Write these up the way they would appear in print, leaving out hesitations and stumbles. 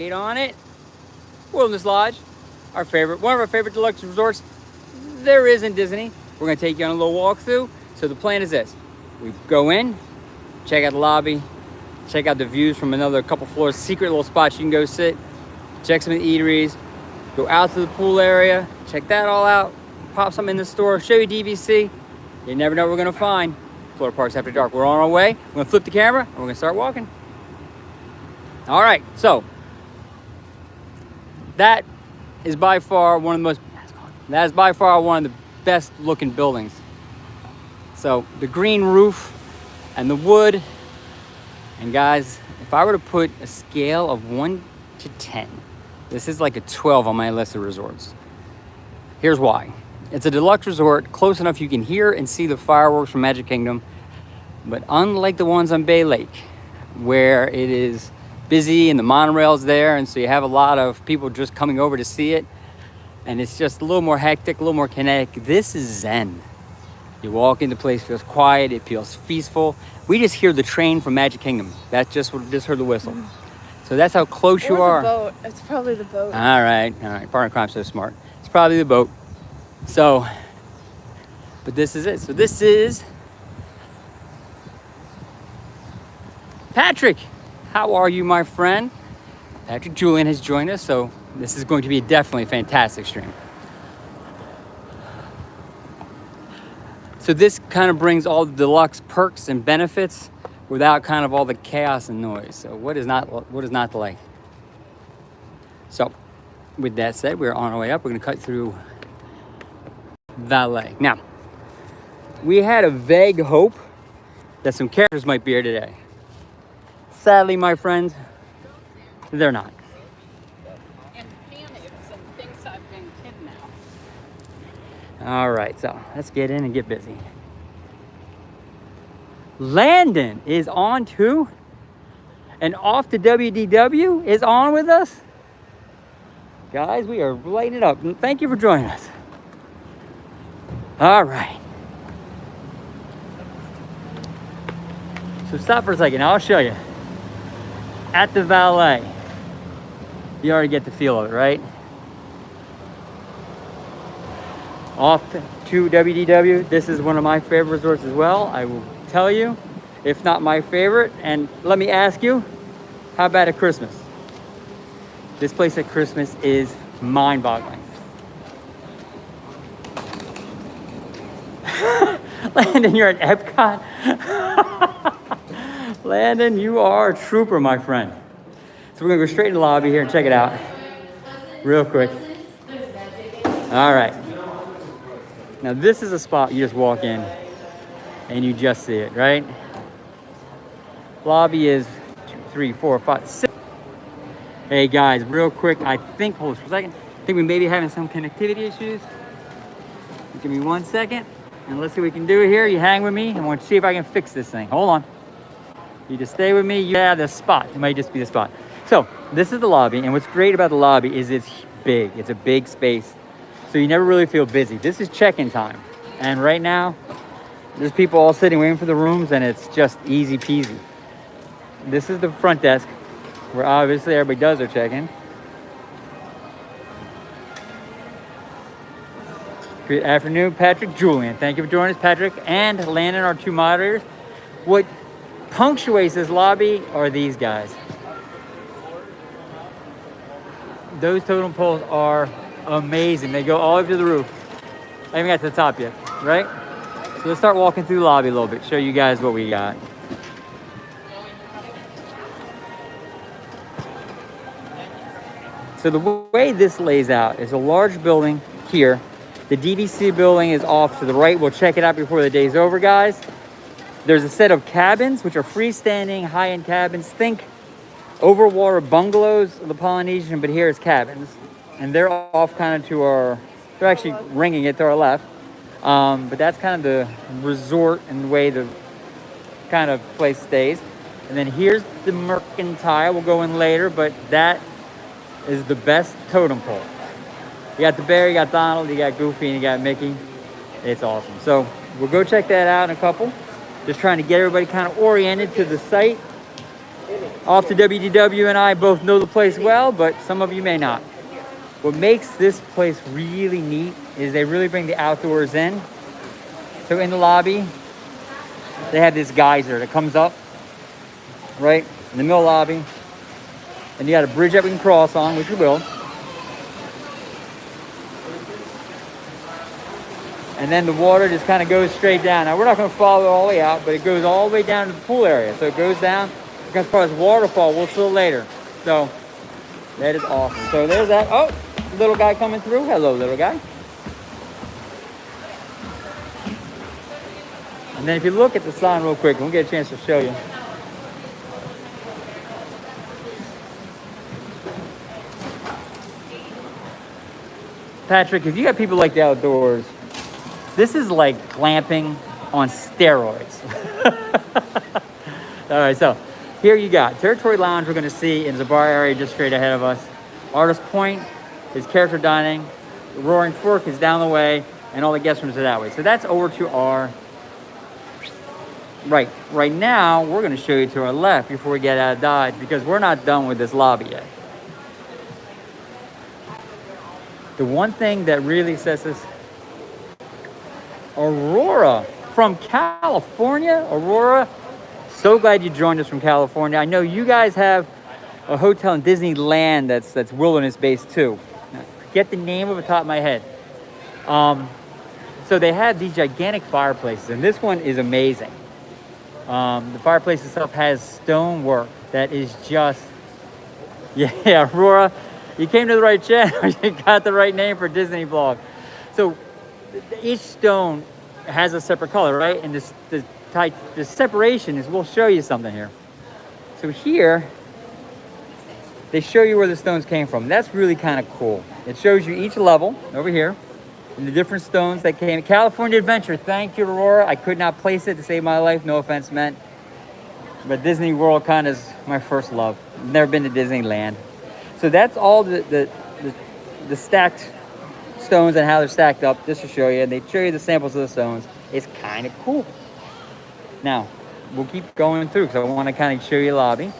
On it, Wilderness Lodge, one of our favorite deluxe resorts there is in Disney. We're gonna take you on a little walkthrough. So the plan is this: we go in, check out the lobby, check out the views from another couple floors, secret little spots you can go sit, check some of the eateries, go out to the pool area, check that all out, pop something in the store, show you DVC. You never know what we're gonna find. Florida Parks After Dark. We're on our way. We're gonna flip the camera and we're gonna start walking. All right, so that is by far one of the best looking buildings. So the green roof and the wood. And guys, if I were to put a scale of 1 to 10, this is like a 12 on my list of resorts. Here's why. It's a deluxe resort, close enough you can hear and see the fireworks from Magic Kingdom. But unlike the ones on Bay Lake, where it is busy and the monorail's there, and so you have a lot of people just coming over to see it, and it's just a little more hectic, a little more kinetic. This is zen. You walk in, the place feels quiet, it feels peaceful. We just hear the train from Magic Kingdom. That's just heard the whistle. So that's how close you are. The boat. It's probably the boat. All right. Partner in crime's so smart. It's probably the boat. So, but this is it. So this is Patrick. How are you, my friend? Patrick Julian has joined us, so this is going to be definitely a fantastic stream. So this kind of brings all the deluxe perks and benefits without kind of all the chaos and noise. So what is not to like? So with that said, we're on our way up. We're gonna cut through Valet. Now, we had a vague hope that some characters might be here today. Sadly, my friends, they're not. And panics and thinks I've been kidnapped. All right, so let's get in and get busy. Landon is on too, and Off to WDW is on with us. Guys, we are lighting it up. Thank you for joining us. All right. So stop for a second. I'll show you. At the Valet, you already get the feel of it, right? Off to WDW. This is one of my favorite resorts as well. I will tell you, if not my favorite. And let me ask you, how about at Christmas? This place at Christmas is mind-boggling. Landon, you're at Epcot. Landon, you are a trooper, my friend. So we're gonna go straight in the lobby here and check it out real quick. All right. Now this is a spot you just walk in and you just see it, right? Lobby is 2, 3, 4, 5, 6. Hey guys, real quick, hold on for a second. I think we may be having some connectivity issues. Give me 1 second and let's see what we can do here. You hang with me. I want to see if I can fix this thing. Hold on. You just stay with me. Yeah, the spot. It might just be the spot. So this is the lobby, and what's great about the lobby is it's big. It's a big space, so you never really feel busy. This is check-in time, and right now there's people all sitting waiting for the rooms, and it's just easy peasy. This is the front desk where obviously everybody does their check-in. Good afternoon, Patrick Julian. Thank you for joining us, Patrick and Landon, our two moderators. What punctuates this lobby are these guys. Those totem poles are amazing. They go all the way to the roof. I haven't got to the top yet, right? So let's start walking through the lobby a little bit, show you guys what we got. So the way this lays out is a large building here. The DVC building is off to the right. We'll check it out before the day's over, guys. There's a set of cabins, which are freestanding high-end cabins. Think overwater bungalows of the Polynesian, but here it's cabins. And they're off kind of to they're actually ringing it to our left. But that's kind of the resort and the way the kind of place stays. And then here's the Mercantile. We'll go in later, but that is the best totem pole. You got the bear, you got Donald, you got Goofy, and you got Mickey. It's awesome. So we'll go check that out in a couple. Just trying to get everybody kind of oriented to the site. Off to WDW and I both know the place well, but some of you may not. What makes this place really neat is they really bring the outdoors in. So in the lobby, they have this geyser that comes up right in the middle lobby. And you got a bridge that we can cross on, which we will. And then the water just kind of goes straight down. Now we're not going to follow it all the way out, but it goes all the way down to the pool area. So it goes down, becomes part of this waterfall. We'll see it later. So that is awesome. So there's that. Oh, little guy coming through. Hello, little guy. And then if you look at the sign real quick, we'll get a chance to show you. Patrick, if you got people like the outdoors, this is like glamping on steroids. All right, so here you got Territory Lounge we're gonna see in the bar area just straight ahead of us. Artist Point is character dining. The Roaring Fork is down the way, and all the guest rooms are that way. So that's over to our right. Right now, we're gonna show you to our left before we get out of Dodge because we're not done with this lobby yet. The one thing that really sets us, Aurora from California. Aurora, so glad you joined us from California. I know you guys have a hotel in Disneyland that's wilderness based too. Now, forget the name off the top of my head. So they have these gigantic fireplaces, and this one is amazing. The fireplace itself has stone work that is just, yeah, Aurora. You came to the right channel. You got the right name for Disney vlog. So each stone has a separate color, right? And the separation is, we'll show you something here. So here, they show you where the stones came from. That's really kind of cool. It shows you each level over here and the different stones that came. California Adventure, thank you, Aurora. I could not place it to save my life. No offense meant. But Disney World kind of is my first love. Never been to Disneyland. So that's all the stacked stones and how they're stacked up, just to show you. And they show you the samples of the stones. It's kind of cool. Now, we'll keep going through because I want to kind of show you the lobby.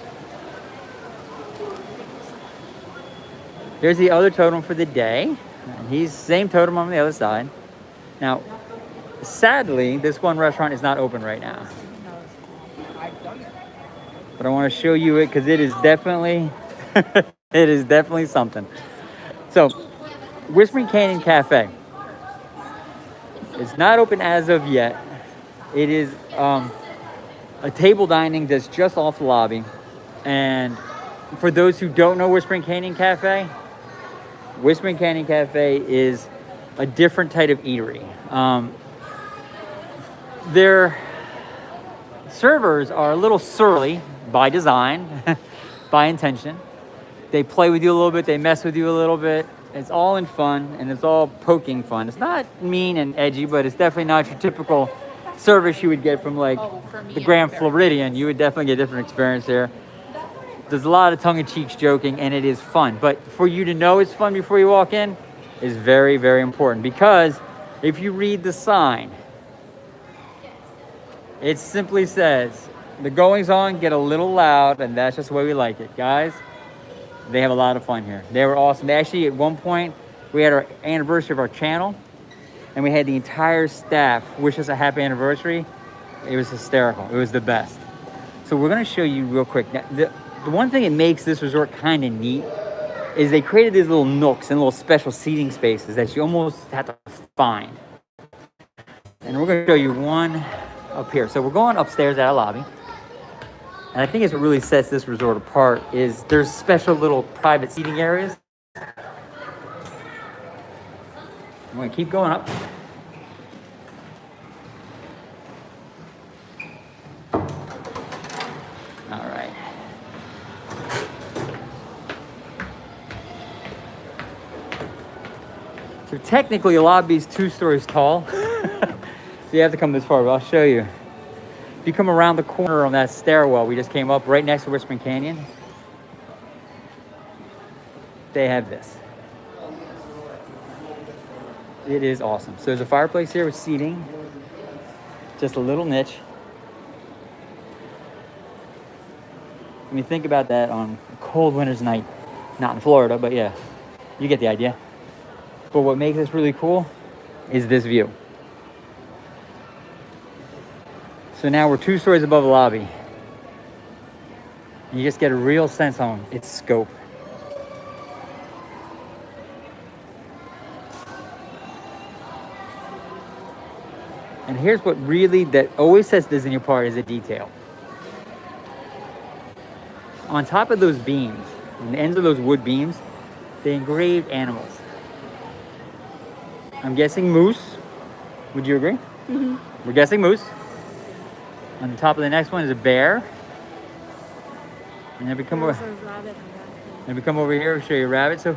Here's the other totem for the day. And he's same totem on the other side. Now, sadly, this one restaurant is not open right now. But I want to show you it because it is definitely... It is definitely something. So, Whispering Canyon Cafe. It's not open as of yet. It is a table dining that's just off the lobby. And for those who don't know Whispering Canyon Cafe is a different type of eatery. Their servers are a little surly by design, by intention. They play with you a little bit, they mess with you a little bit. It's all in fun, and it's all poking fun. It's not mean and edgy, but it's definitely not your typical service you would get from like the Grand Floridian. You would definitely get a different experience there. There's a lot of tongue-in-cheek joking, and it is fun. But for you to know it's fun before you walk in is very, very important. Because if you read the sign, it simply says, the goings-on get a little loud, and that's just the way we like it. Guys, they have a lot of fun here. They were awesome. They actually, at one point, we had our anniversary of our channel, and we had the entire staff wish us a happy anniversary. It was hysterical. It was the best. So we're going to show you real quick. Now, the one thing that makes this resort kind of neat is they created these little nooks and little special seating spaces that you almost have to find. And we're going to show you one up here. So we're going upstairs at our lobby. And I think it's what really sets this resort apart is there's special little private seating areas. I'm going to keep going up. All right. So technically, the lobby is 2 stories tall. So you have to come this far, but I'll show you. If you come around the corner on that stairwell we just came up, right next to Whispering Canyon, they have this. It is awesome. So there's a fireplace here with seating, just a little niche. I mean, think about that on a cold winter's night. Not in Florida, but yeah, you get the idea. But what makes this really cool is this view. So now we're 2 stories above the lobby. You just get a real sense on its scope. And here's what really, that always sets Disney apart, is a detail. On top of those beams, on the ends of those wood beams, they engraved animals. I'm guessing moose. Would you agree? Mm-hmm. We're guessing moose. On the top of the next one is a bear. And then we come over, and we come over here to show you a rabbit. So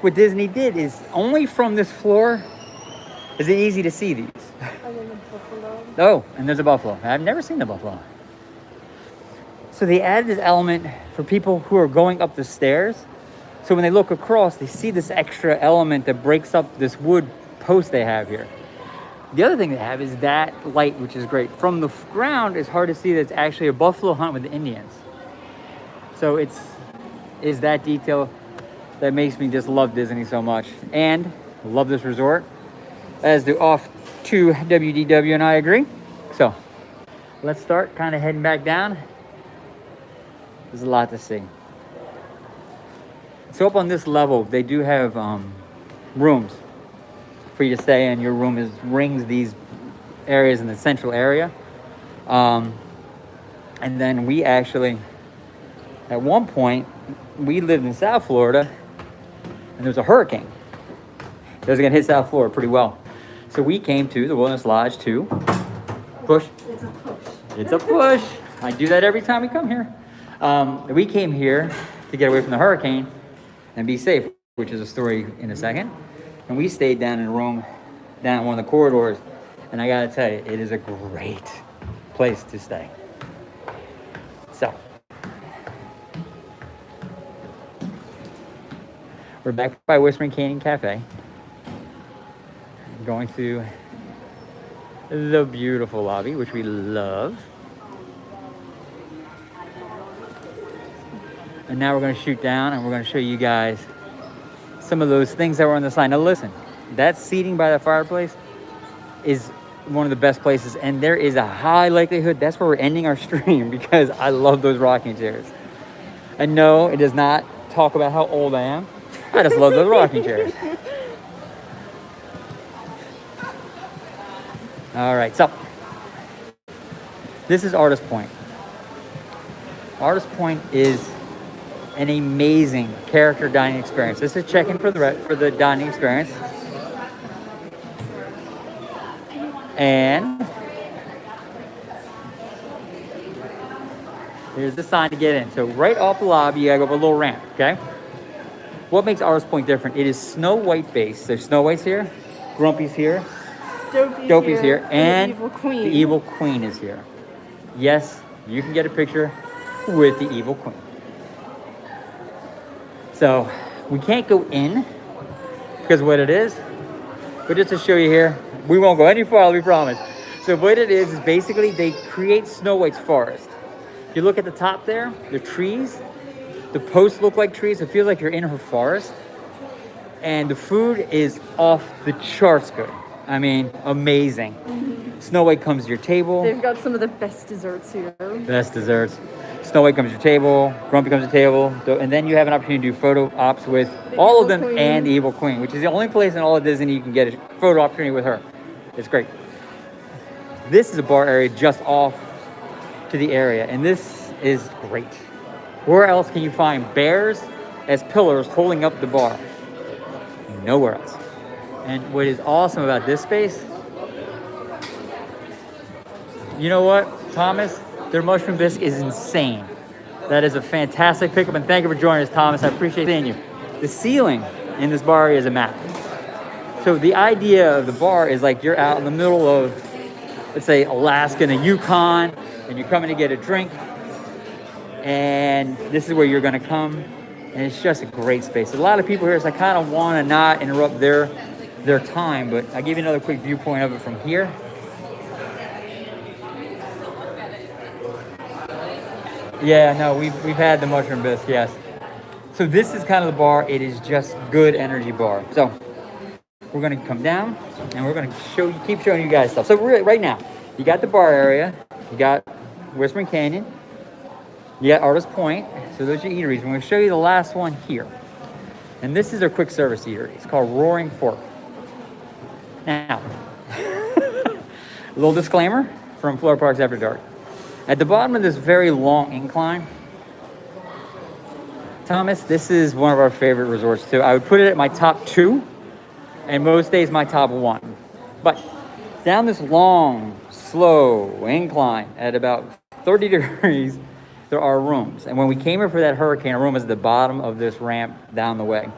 what Disney did is, only from this floor is it easy to see these. And then the buffalo. Oh, and there's a buffalo. I've never seen a buffalo. So they added this element for people who are going up the stairs. So when they look across, they see this extra element that breaks up this wood post they have here. The other thing they have is that light, which is great. From the ground, it's hard to see that it's actually a buffalo hunt with the Indians. So is that detail that makes me just love Disney so much. And love this resort, as do off to WDW and I agree. So let's start kind of heading back down. There's a lot to see. So up on this level, they do have rooms for you to stay in. Your room rings these areas in the central area. And then we actually, at one point, we lived in South Florida, and there was a hurricane. It was gonna hit South Florida pretty well. So we came to the Wilderness Lodge to push. It's a push. It's a push. I do that every time we come here. We came here to get away from the hurricane and be safe, which is a story in a second. And we stayed down in a room, down one of the corridors. And I gotta tell you, it is a great place to stay. So, we're back by Whispering Canyon Cafe. Going through the beautiful lobby, which we love. And now we're going to shoot down and we're going to show you guys some of those things that were on the sign. Now listen, that seating by the fireplace is one of the best places, and there is a high likelihood that's where we're ending our stream, because I love those rocking chairs. And no, it does not talk about how old I am. I just love those rocking chairs. All right, so this is Artist Point. Artist Point is an amazing character dining experience. This is check-in for the dining experience. And here's the sign to get in. So right off the lobby, you gotta go up a little ramp, okay? What makes Artist Point different? It is Snow White based. So Snow White's here, Grumpy's here, Dopey's here, and the Evil Queen is here. Yes, you can get a picture with the Evil Queen. So we can't go in because of what it is, but just to show you here, we won't go any farther, we promise. So what it is basically they create Snow White's forest. If you look at the top there, the trees, the posts look like trees. It feels like you're in her forest. And the food is off the charts good. I mean, amazing. Mm-hmm. Snow White comes to your table. They've got some of the best desserts here. Best desserts. Snow White comes to your table, Grumpy comes to the table, and then you have an opportunity to do photo ops with all of them Queen. And the Evil Queen, which is the only place in all of Disney you can get a photo opportunity with her. It's great. This is a bar area just off to the area, and this is great. Where else can you find bears as pillars holding up the bar? Nowhere else. And what is awesome about this space, you know what, Thomas? Their mushroom bisque is insane. That is a fantastic pickup, and thank you for joining us, Thomas. I appreciate seeing you. The ceiling in this bar area is a map. So the idea of the bar is like you're out in the middle of, let's say, Alaska and the Yukon, and you're coming to get a drink, and this is where you're gonna come, and it's just a great space. A lot of people here, so I kind of want to not interrupt their time, but I'll give you another quick viewpoint of it from here. Yeah, no, we've had the mushroom bisque, yes. So this is kind of the bar. It is just good energy bar. So we're gonna come down and we're gonna keep showing you guys stuff. So right now, you got the bar area, you got Whispering Canyon, you got Artist Point. So those are your eateries. I'm gonna show you the last one here. And this is their quick service eatery. It's called Roaring Fork. Now, a little disclaimer from Florida Parks After Dark. At the bottom of this very long incline, Thomas, this is one of our favorite resorts too. I would put it at my top 2, and most days my top 1. But down this long, slow incline at about 30 degrees, there are rooms. And when we came here for that hurricane, a room is at the bottom of this ramp down the way.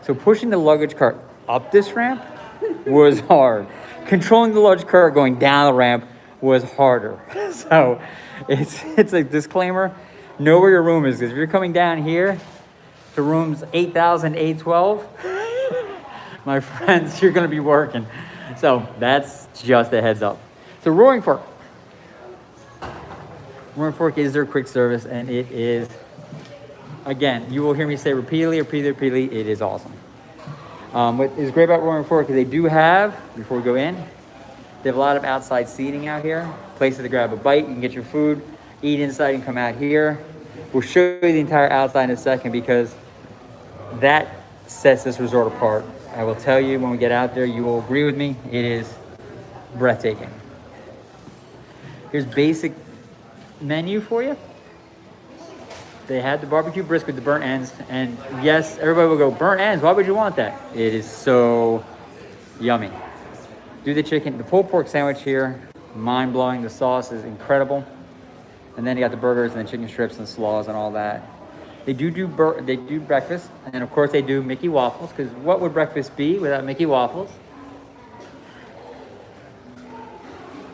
So pushing the luggage cart up this ramp was hard. Controlling the luggage cart going down the ramp was harder. So it's a disclaimer. Know where your room is, because if you're coming down here to rooms 8,000, 812, my friends, you're gonna be working. So that's just a heads up. So Roaring Fork. Roaring Fork is their quick service, and it is, again, you will hear me say repeatedly, it is awesome. What is great about Roaring Fork is they do have, before we go in, they have a lot of outside seating out here, places to grab a bite, you can get your food, eat inside and come out here. We'll show you the entire outside in a second because that sets this resort apart. I will tell you when we get out there, you will agree with me, it is breathtaking. Here's basic menu for you. They had the barbecue brisket with the burnt ends, and yes, everybody will go, burnt ends, why would you want that? It is so yummy. Do the chicken, the pulled pork sandwich here, mind-blowing. The sauce is incredible. And then you got the burgers and the chicken strips and slaws and all that. They do breakfast, and of course they do Mickey waffles, because what would breakfast be without Mickey waffles?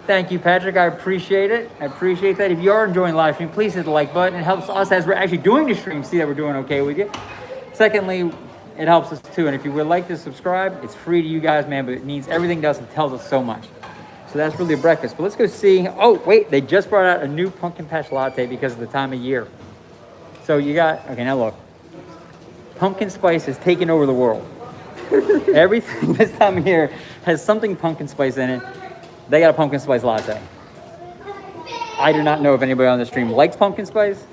Thank you, Patrick. I appreciate it. I appreciate that. If you are enjoying the live stream, please hit the like button. It helps us as we're actually doing the stream see that we're doing okay with you. Secondly, it helps us too. And if you would like to subscribe, it's free to you guys, man, but it means everything to us and tells us so much. So that's really a breakfast. But let's go see. Oh, wait, they just brought out a new pumpkin patch latte because of the time of year. So you got, okay, now look. Pumpkin spice has taken over the world. Everything this time of year has something pumpkin spice in it. They got a pumpkin spice latte. I do not know if anybody on the stream likes pumpkin spice,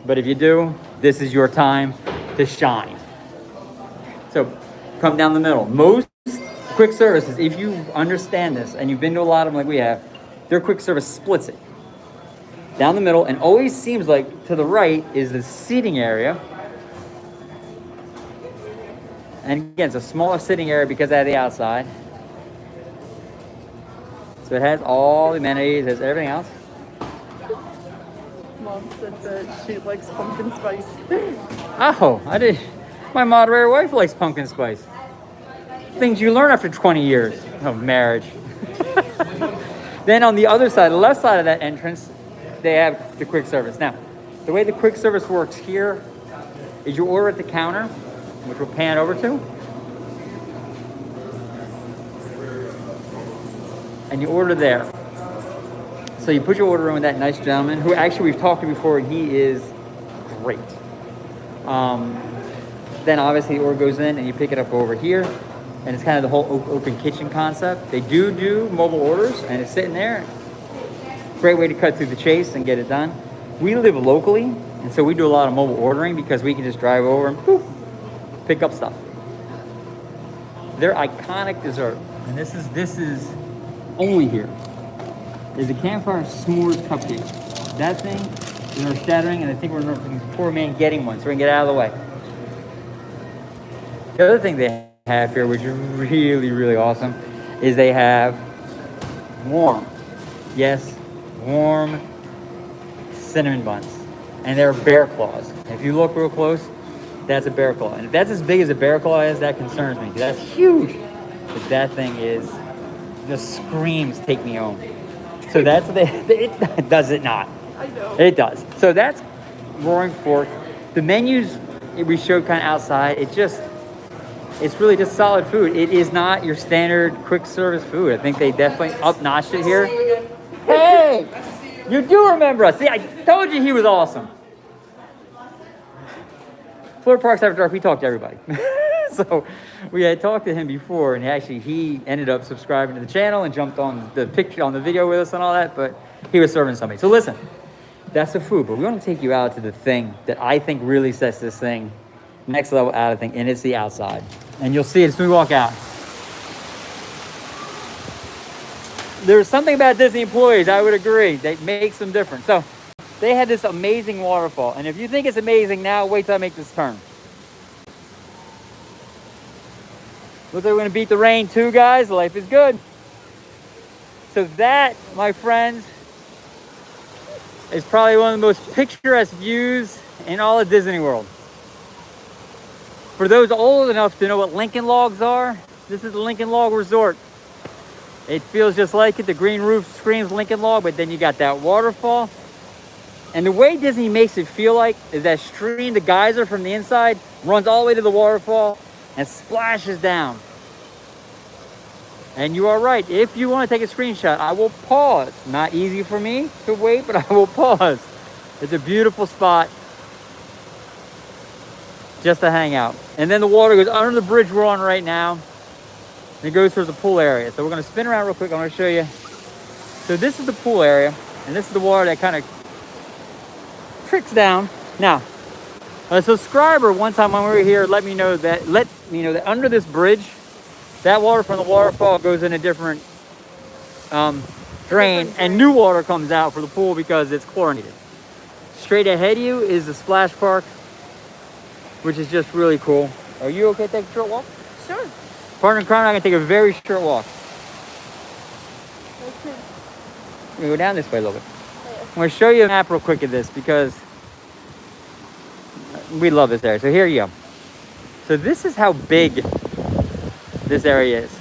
but if you do, this is your time to shine. So come down the middle. Most quick services, if you understand this and you've been to a lot of them like we have, their quick service splits it down the middle, and always seems like to the right is the seating area. And again, it's a smaller sitting area because of the outside. So it has all the amenities, it has everything else. Mom said that she likes pumpkin spice. Oh, I did. My moderator wife likes pumpkin spice. Things you learn after 20 years of marriage. Then on the other side, the left side of that entrance, they have the quick service. Now, the way the quick service works here is you order at the counter, which we'll pan over to. And you order there. So you put your order in with that nice gentleman, who actually we've talked to before, and he is great. Then obviously the order goes in and you pick it up over here. And it's kind of the whole open kitchen concept. They do mobile orders, and it's sitting there. Great way to cut through the chase and get it done. We live locally, and so we do a lot of mobile ordering because we can just drive over and poof, pick up stuff. Their iconic dessert, and this is only here, is the Campfire S'mores Cupcake. That thing is earth shattering, and I think we're this poor man getting one, so we can get out of the way. The other thing they have here, which is really, really awesome, is they have warm cinnamon buns, and they're bear claws. If you look real close, that's a bear claw, and if that's as big as a bear claw is, that concerns me, because that's huge. But that thing is, the screams take me home. So that's it does it not? I know. It does. So that's Roaring Fork. The menus we showed kind of outside. It's really just solid food. It is not your standard quick service food. I think they definitely up-notched it here. Hey! You do remember us. See, I told you he was awesome. Florida Parks After Dark, we talked to everybody. So we had talked to him before, and he ended up subscribing to the channel and jumped on the picture, on the video with us and all that, but he was serving somebody. So listen, that's the food, but we want to take you out to the thing that I think really sets this thing next level out of thing, and it's the outside. And you'll see it as we walk out. There's something about Disney employees, I would agree, that makes them different. So they had this amazing waterfall, and if you think it's amazing now, wait till I make this turn. Looks like we're gonna beat the rain too, guys. Life is good. So that, my friends, is probably one of the most picturesque views in all of Disney World. For those old enough to know what Lincoln Logs are, this is the Lincoln Log Resort. It feels just like it. The green roof screams Lincoln Log, but then you got that waterfall. And the way Disney makes it feel like is that stream, the geyser from the inside, runs all the way to the waterfall and splashes down. And you are right. If you want to take a screenshot, I will pause. Not easy for me to wait, but I will pause. It's a beautiful spot just to hang out. And then the water goes under the bridge we're on right now. And it goes towards the pool area. So we're going to spin around real quick. I want to show you. So this is the pool area, and this is the water that kind of tricks down. Now, a subscriber one time when we were here let me know that under this bridge, that water from the waterfall goes in a different drain, and new water comes out for the pool because it's chlorinated. Straight ahead of you is the splash park, which is just really cool. Are you okay to take a short walk? Sure. Partner in crime, I'm gonna take a very short walk. Okay. We go down this way a little bit. I'm gonna show you a map real quick of this because we love this area. So here you go. So this is how big this area is.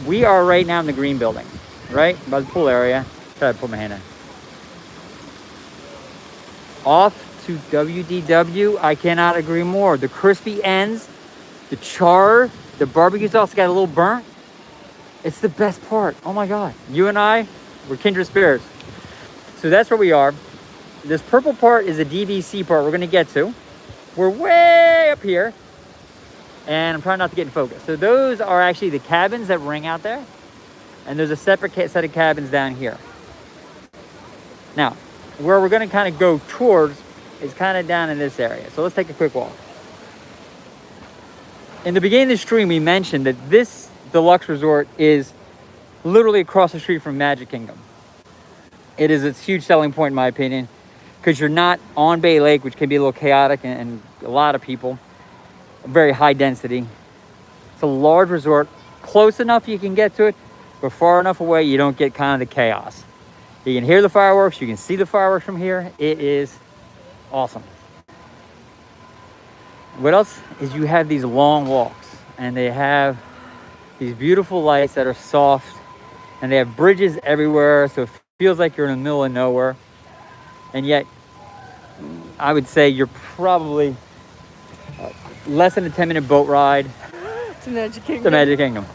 We are right now in the green building, right? By the pool area. Try to put my hand in. Off to WDW, I cannot agree more. The crispy ends, the char, the barbecue sauce got a little burnt. It's the best part. Oh my God. You and I, we're kindred spirits. So that's where we are. This purple part is the DVC part we're gonna get to. We're way up here. And I'm trying not to get in focus. So those are actually the cabins that ring out there. And there's a separate set of cabins down here. Now, where we're gonna kind of go towards is kind of down in this area. So let's take a quick walk. In the beginning of the stream, we mentioned that this Deluxe Resort is literally across the street from Magic Kingdom. It is a huge selling point in my opinion, because you're not on Bay Lake, which can be a little chaotic and a lot of people. Very high density. It's a large resort, close enough you can get to it, but far enough away you don't get kind of the chaos. You can hear the fireworks, you can see the fireworks from here. It is awesome. What else is you have these long walks, and they have these beautiful lights that are soft, and they have bridges everywhere, so it feels like you're in the middle of nowhere. And yet, I would say you're probably less than a 10-minute boat ride To Magic Kingdom. to Magic Kingdom.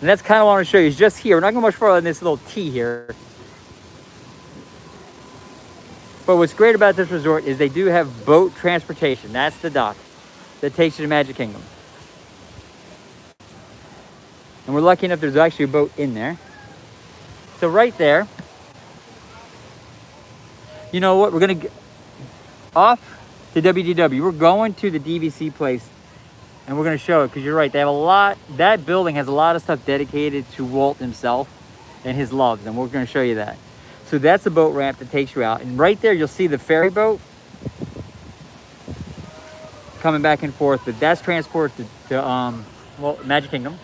And that's kind of what I want to show you. Is just here. We're not going much further than this little T here. But what's great about this resort is they do have boat transportation. That's the dock that takes you to Magic Kingdom. And we're lucky enough there's actually a boat in there. So right there, you know what? We're going to off to WDW. We're going to the DVC place, and we're going to show it because you're right. They have a lot. That building has a lot of stuff dedicated to Walt himself and his loves, and we're going to show you that. So that's the boat ramp that takes you out, and right there you'll see the ferry boat coming back and forth. But that's transport to Magic Kingdom.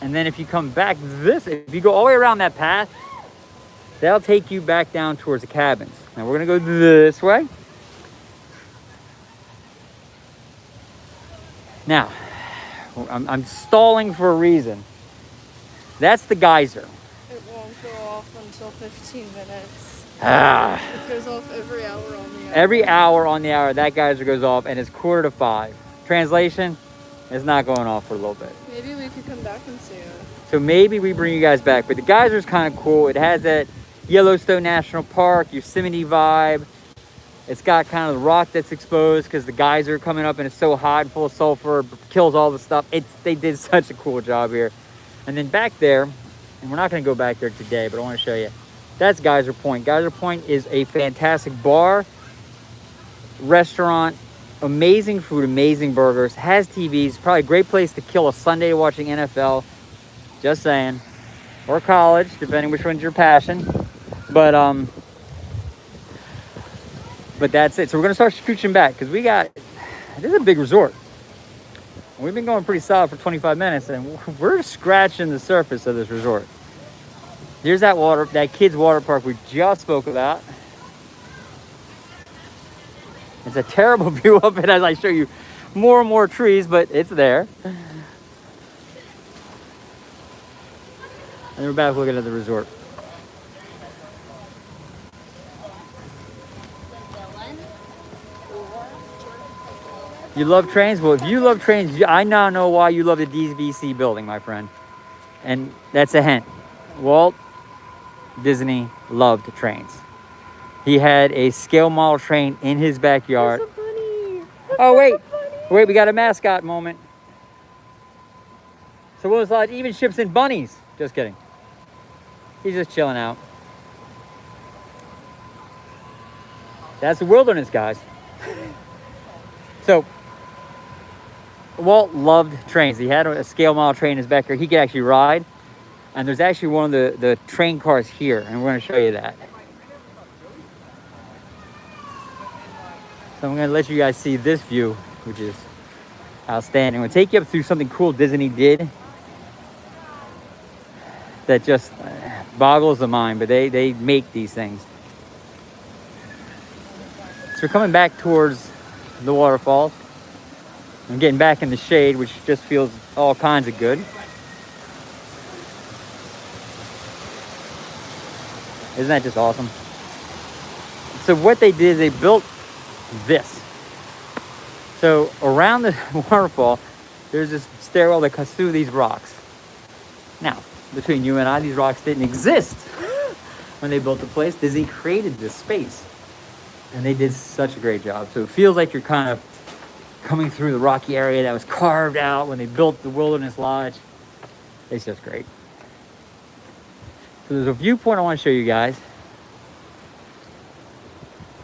And then if you come back if you go all the way around that path, that'll take you back down towards the cabins. Now we're gonna go this way. Now, I'm stalling for a reason. That's the geyser. It won't go off until 15 minutes. It goes off every hour on the hour. Every hour on the hour, that geyser goes off, and it's 4:45. Translation, it's not going off for a little bit. Maybe we could come back and see it. So maybe we bring you guys back. But the geyser's kind of cool. It has that Yellowstone National Park, Yosemite vibe. It's got kind of the rock that's exposed because the geyser coming up and it's so hot and full of sulfur, kills all the stuff. They did such a cool job here. And then back there, and we're not going to go back there today, but I want to show you. That's Geyser Point. Geyser Point is a fantastic bar, restaurant, amazing food, amazing burgers, has TVs, probably a great place to kill a Sunday watching NFL. Just saying. Or college, depending which one's your passion. But that's it. So we're gonna start scooching back because this is a big resort. We've been going pretty solid for 25 minutes and we're scratching the surface of this resort. Here's that kids water park we just spoke about. It's a terrible view of it as I show you more and more trees, but it's there. And we're back looking at the resort. You love trains? Well, if you love trains, I now know why you love the DVC building, my friend. And that's a hint. Walt Disney loved trains. He had a scale model train in his backyard. There's a bunny. Oh, wait, we got a mascot moment. So Wilderness Lodge even ships in bunnies. Just kidding. He's just chilling out. That's the wilderness, guys. So Walt loved trains. He had a scale model train in his backyard. He could actually ride. And there's actually one of the train cars here, and we're going to show you that. So I'm going to let you guys see this view, which is outstanding. I'm going to take you up through something cool Disney did that just boggles the mind, but they make these things. So we're coming back towards the waterfalls. I'm getting back in the shade, which just feels all kinds of good. Isn't that just awesome? So what they did is they built this. So around the waterfall, there's this stairwell that cuts through these rocks. Now, between you and I, these rocks didn't exist when they built the place. Disney created this space. And they did such a great job. So it feels like you're kind of coming through the rocky area that was carved out when they built the Wilderness Lodge. It's just great. So there's a viewpoint I want to show you guys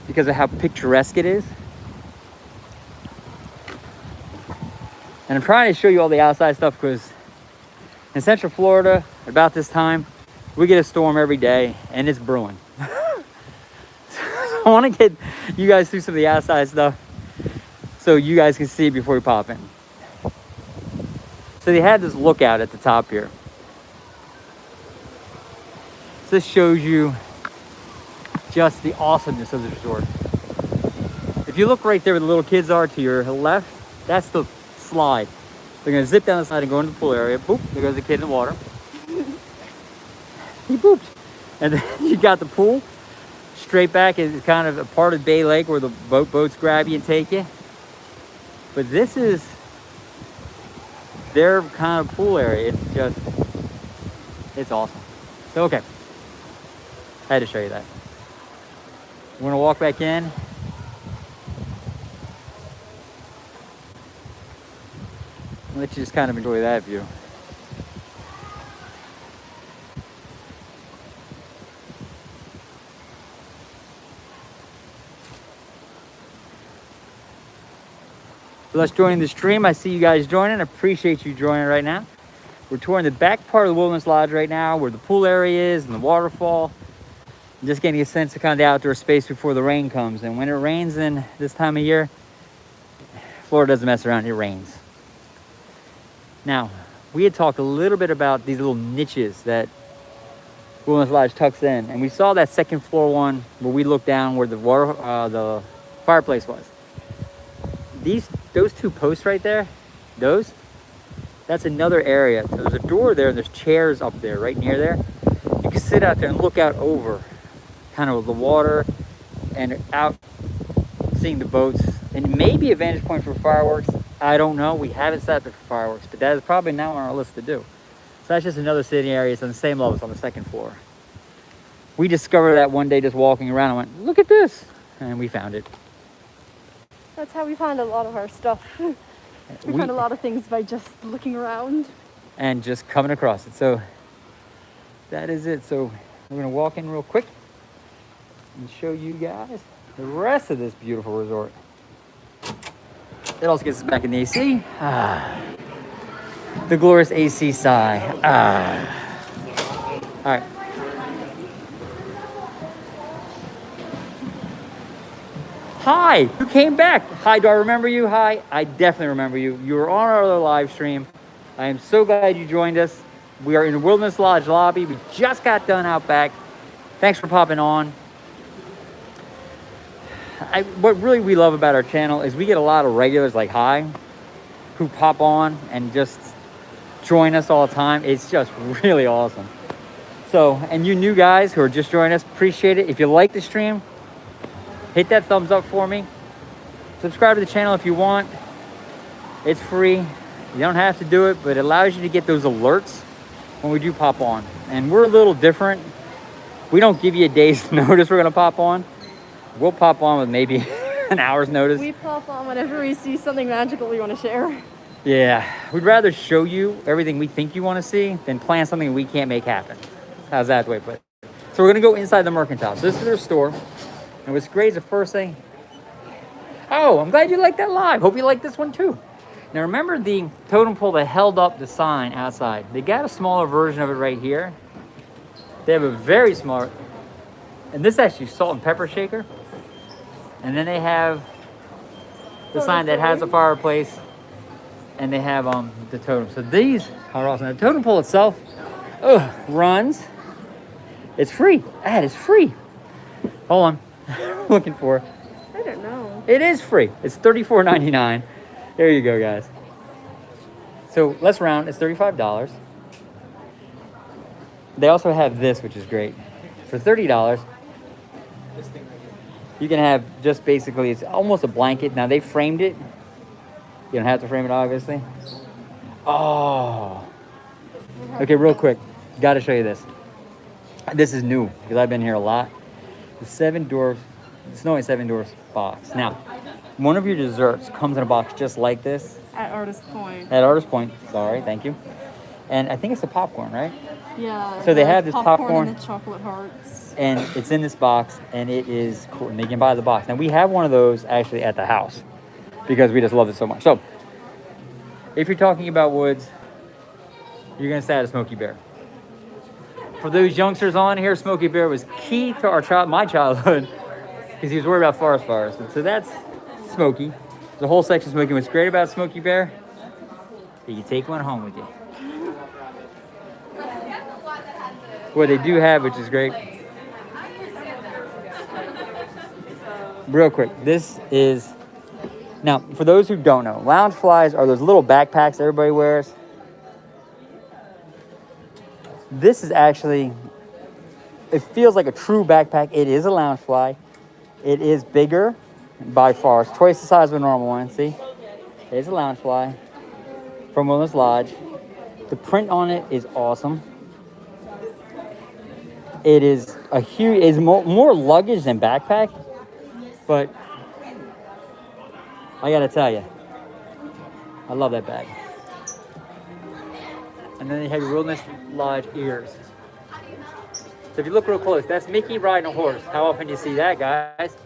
because of how picturesque it is. And I'm trying to show you all the outside stuff because in Central Florida, about this time, we get a storm every day and it's brewing. I want to get you guys through some of the outside stuff so you guys can see it before we pop in. So they had this lookout at the top here. So this shows you just the awesomeness of the resort. If you look right there where the little kids are to your left, that's the slide. They're going to zip down the slide and go into the pool area. Boop, there goes the kid in the water. He pooped. And then you got the pool. Straight back is kind of a part of Bay Lake where the boats grab you and take you. But this is their kind of pool area. It's awesome. So, okay. I had to show you that. We're gonna walk back in. I'll let you just kind of enjoy that view. So let's join the stream. I see you guys joining. I appreciate you joining right now. We're touring the back part of the Wilderness Lodge right now where the pool area is and the waterfall. I'm just getting a sense of kind of the outdoor space before the rain comes. And when it rains in this time of year, Florida doesn't mess around, it rains. Now, we had talked a little bit about these little niches that Wilderness Lodge tucks in. And we saw that second floor one where we looked down where the fireplace was. Those two posts right there, that's another area. So there's a door there and there's chairs up there right near there. You can sit out there and look out over kind of the water and out seeing the boats, and maybe a vantage point for fireworks. I don't know. We haven't sat there for fireworks, but that is probably now on our list to do. that's just another sitting area. It's on the same level. It's on the second floor. We discovered that one day just walking around. I went, look at this. And we found it. That's how we find a lot of our stuff. We find a lot of things by just looking around. And just coming across it. So that is it. So we're gonna walk in real quick and show you guys the rest of this beautiful resort. It also gets us back in the AC. The glorious AC sigh. All right. Hi, you came back. Hi, do I remember you? Hi, I definitely remember you. You were on our other live stream. I am so glad you joined us. We are in the Wilderness Lodge lobby. We just got done out back. Thanks for popping on. What really we love about our channel is we get a lot of regulars like Hi who pop on and just join us all the time. It's just really awesome. So, and you new guys who are just joining us, appreciate it. If you like the stream, hit that thumbs up for me. Subscribe to the channel if you want. It's free. You don't have to do it, but it allows you to get those alerts when we do pop on. And we're a little different. We don't give you a day's notice we're gonna pop on. We'll pop on with maybe an hour's notice. We pop on whenever we see something magical we want to share. Yeah, we'd rather show you everything we think you want to see than plan something we can't make happen. How's that the way to put it? So we're gonna go inside the Mercantile. So this is their store. And what's great is the first thing. Oh, I'm glad you liked that live. Hope you like this one too. Now remember the totem pole that held up the sign outside. They got a smaller version of it right here. They have a very small, and this is actually salt and pepper shaker. And then they have the sign that has a fireplace, and they have the totem. So these are awesome. The totem pole itself runs. It's free. That is free. Hold on. Looking for. I don't know. It is free. It's $34.99. There you go, guys. So let's round. It's $35. They also have this, which is great. For $30, you can have just basically, it's almost a blanket. Now they framed it. You don't have to frame it, obviously. Oh. Okay, real quick. Got to show you this. This is new because I've been here a lot. The Seven Dwarfs, the Snowy Seven Dwarfs box. Now, one of your desserts comes in a box just like this. At Artist Point. At Artist Point, sorry, thank you. And I think it's the popcorn, right? Yeah. So they have this popcorn and the chocolate hearts. And it's in this box, and it is cool. And they can buy the box. Now, we have one of those actually at the house because we just love it so much. So, if you're talking about woods, you're going to stay at a Smokey Bear. For those youngsters on here, Smokey Bear was key to my childhood because he was worried about forest fires. And so that's Smokey. The whole section Smokey. What's great about Smokey Bear, you can take one home with you. What they do have, which is great. Real quick, this is, now for those who don't know, lounge flies are those little backpacks everybody wears. This is actually, it feels like a true backpack. It is a lounge fly. It is bigger by far. It's twice the size of a normal one. See? It is a lounge fly from Wilderness Lodge. The print on it is awesome. It is a huge, it's more luggage than backpack, but I gotta tell you, I love that bag. And then they have your Wilderness Lodge ears. So if you look real close, that's Mickey riding a horse. How often do you see that, guys?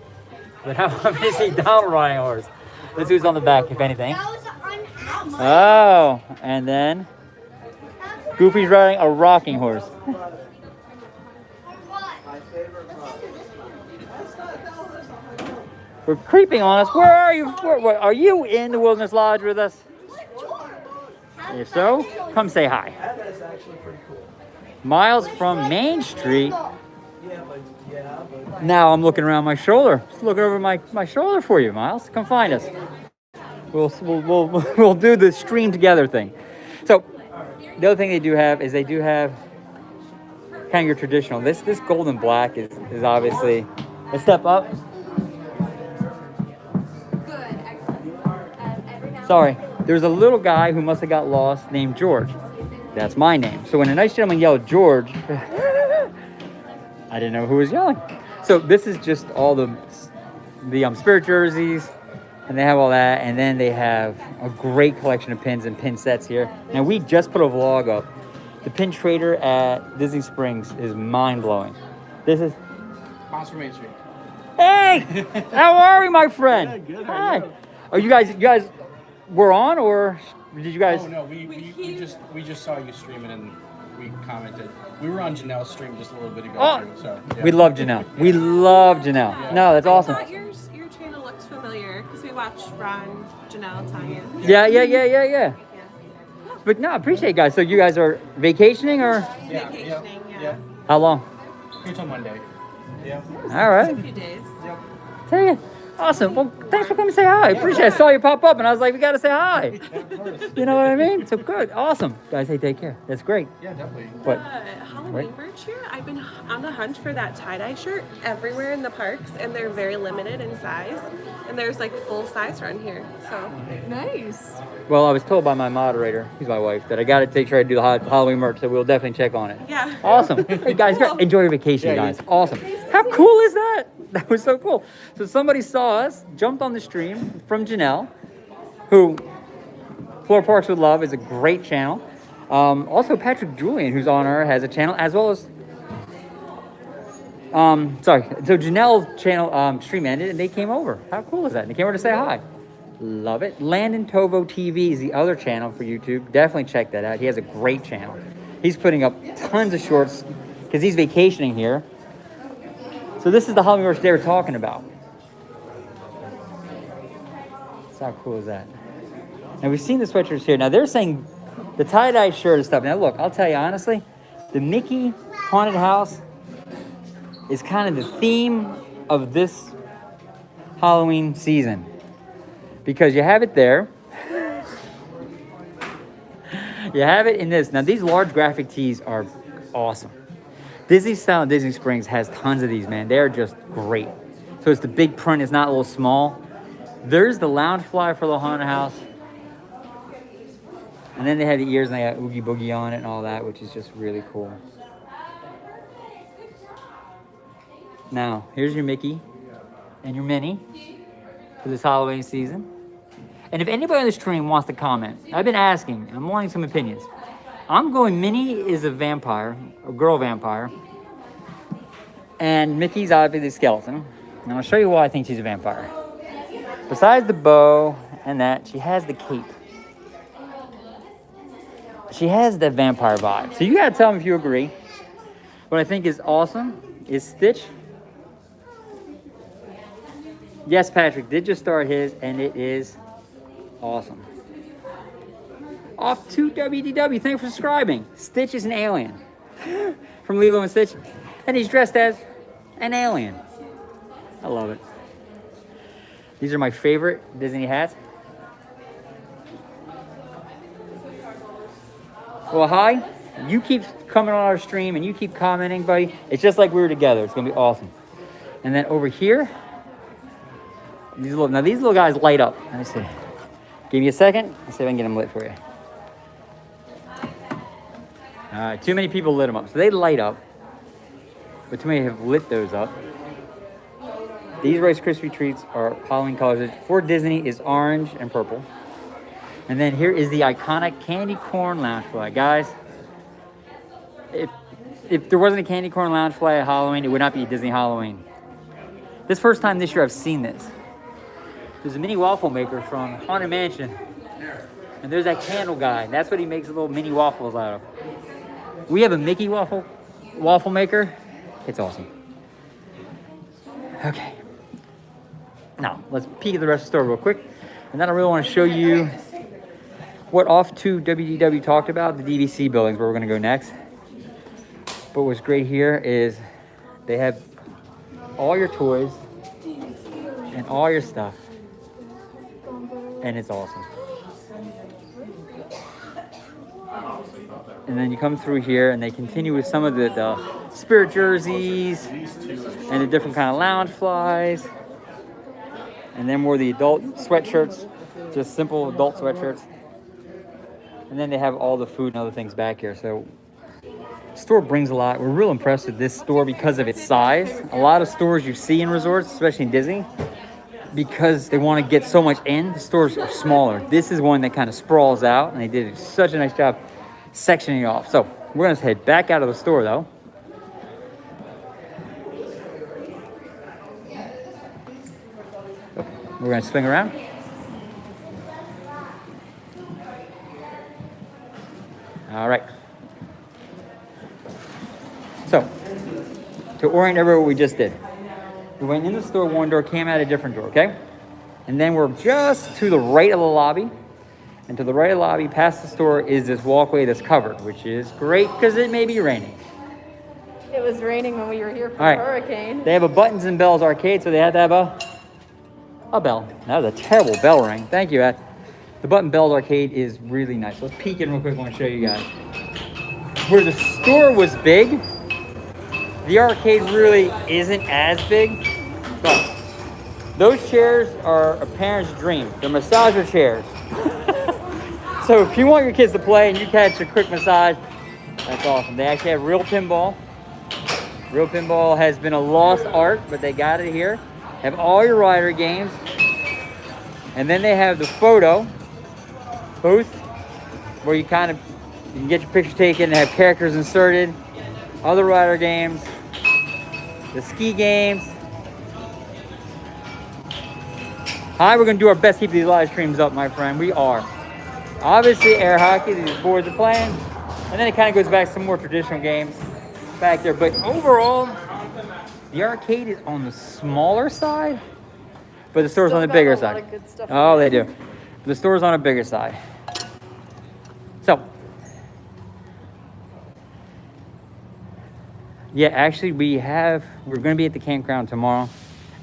But how often do you see Donald riding a horse? Let's see who's on the back, if anything. Oh, and then Goofy's riding a rocking horse. We're creeping on us. Where are you? Where, are you in the Wilderness Lodge with us? If so, come say hi. That is actually pretty cool. Miles from Main Street. Yeah, but Now I'm looking around my shoulder. Just looking over my shoulder for you, Miles. Come find us. We'll do the stream together thing. So the other thing they do have is they do have kind of your traditional. This golden black is obviously a step up. Sorry. There's a little guy who must have got lost named George. that's my name. So when a nice gentleman yelled George, I didn't know who was yelling. So this is just all the spirit jerseys, and they have all that, and then they have a great collection of pins and pin sets here. Now we just put a vlog up. The pin trader at Disney Springs is mind-blowing. This is Monster Main Street. Hey, how are we, my friend? Good, Hi. how Are you guys were on, or did you guys? Oh no, we just saw you streaming and we commented. We were on Janelle's stream just a little bit ago too. So yeah. We love Janelle. We love Janelle. Yeah. No, that's awesome. I thought your channel looks familiar because we watched Ron, Janelle, Tanya. Yeah. But no, I appreciate it, guys. So you guys are vacationing or Yeah, Vacationing, yeah. how long? Until Monday. Yeah. All right. A few days. Yep. Take it. Awesome. Well, thanks for coming to say hi. I appreciate it. I saw you pop up and I was like, we got to say hi. Yeah, of course. You know what I mean? So good. Awesome. Guys, hey, take care. That's great. Yeah, definitely. What? Halloween Right. merch here. I've been on the hunt for that tie-dye shirt everywhere in the parks, and they're very limited in size. And there's like full size around here. So Nice. Well, I was told by my moderator, he's my wife, that I got to take sure I do the Halloween merch, so we'll definitely check on it. yeah. Awesome. Hey, guys, enjoy your vacation, Yeah, guys. you- Awesome. How cool is that? That was so cool. So somebody saw us, jumped on the stream from Janelle, who Florida Parks with Love is a great channel. Also, Patrick Julian, who's on her, has a channel, as well as so Janelle's channel stream ended and they came over. How cool is that? And they came over to say hi. Love it. Landon Tovo TV is the other channel for YouTube. Definitely check that out. He has a great channel. He's putting up tons of shorts because he's vacationing here. So this is the Halloween merch they were talking about. So how cool is that? Now we've seen the sweatshirts here. Now they're saying the tie-dye shirt and stuff. Now look, I'll tell you honestly, the Mickey Haunted House is kind of the theme of this Halloween season. Because you have it there. You have it in this. Now these large graphic tees are awesome. Disney Style and Disney Springs has tons of these, man. They're just great. So it's the big print, it's not a little small. There's the lounge fly for the haunted house. And then they have the ears and they have Oogie Boogie on it and all that, which is just really cool. Now, here's your Mickey and your Minnie for this Halloween season. And if anybody on the stream wants to comment, I've been asking, and I'm wanting some opinions. I'm going Minnie is a vampire, a girl vampire. And Mickey's obviously a skeleton. And I'll show you why I think she's a vampire. Besides the bow and that, she has the cape. She has the vampire vibe. So you gotta tell me if you agree. What I think is awesome is Stitch. Yes, Patrick did just start his, and it is awesome. Off to WDW, thanks for subscribing. Stitch is an alien from Lilo and Stitch, and he's dressed as an alien. I love it. These are my favorite Disney hats. Well, hi. You keep coming on our stream and you keep commenting, buddy. It's just like we were together. It's gonna be awesome. And then over here, these little guys light up. Let me see. Give me a second. Let's see if I can get them lit for you. All right, too many people lit them up. So they light up, but too many have lit those up. These Rice Krispie treats are Halloween colors. For Disney is orange and purple. And then here is the iconic candy corn lounge fly. Guys, if there wasn't a candy corn lounge fly at Halloween, it would not be Disney Halloween. This first time this year I've seen this. There's a mini waffle maker from Haunted Mansion. And there's that candle guy. That's what he makes little mini waffles out of. We have a Mickey waffle maker. It's awesome. Okay. Now, let's peek at the rest of the store real quick. And then I really want to show you what Off to WDW talked about, the DVC buildings, where we're going to go next. But what's great here is they have all your toys and all your stuff. And it's awesome. And then you come through here and they continue with some of the spirit jerseys and the different kind of lounge flies. And then more the adult sweatshirts, just simple adult sweatshirts. And then they have all the food and other things back here. So the store brings a lot. We're real impressed with this store because of its size. A lot of stores you see in resorts, especially in Disney, because they want to get so much in, the stores are smaller. This is one that kind of sprawls out, and they did such a nice job sectioning it off. So we're gonna head back out of the store though. We're gonna swing around. All right. So, to orient everyone what we just did. We went in the store one door, came out a different door, okay? And then we're just to the right of the lobby. And to the right of the lobby, past the store, is this walkway that's covered, which is great because it may be raining. It was raining when we were here for All right. the hurricane. They have a Buttons and Bells arcade, so they had to have a bell. That was a terrible bell ring. Thank you, Ed. The Button Bells arcade is really nice. Let's peek in real quick. I want to show you guys. Where the store was big, the arcade really isn't as big. But those chairs are a parent's dream. They're massager chairs. So if you want your kids to play and you catch a quick massage, that's awesome. They actually have real pinball. Real pinball has been a lost art, but they got it here. Have all your rider games. And then they have the photo booth where you can get your picture taken and have characters inserted. Other rider games. The ski games. Hi, we're gonna do our best to keep these live streams up, my friend. We are. Obviously, air hockey, these boards are playing. And then it kind of goes back to some more traditional games back there. But overall, the arcade is on the smaller side, but the store's Still on the got bigger a lot side. of good stuff Oh, in they there. do. The store's on a bigger side. So, yeah, actually we're going to be at the campground tomorrow,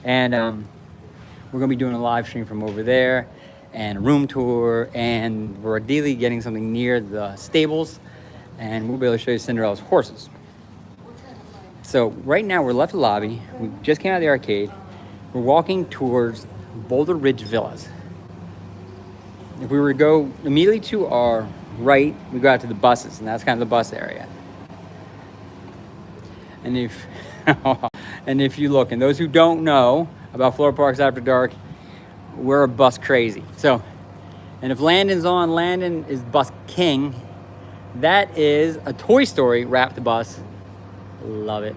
and we're going to be doing a live stream from over there, and a room tour, and we're ideally getting something near the stables, and we'll be able to show you Cinderella's horses. So right now we're left the lobby. We just came out of the arcade. We're walking towards Boulder Ridge Villas. If we were to go immediately to our right, we go out to the buses, and that's kind of the bus area. And if you look, and those who don't know about Florida Parks After Dark, we're a bus crazy. So, and if Landon's on, Landon is bus king. That is a Toy Story wrapped bus. Love it.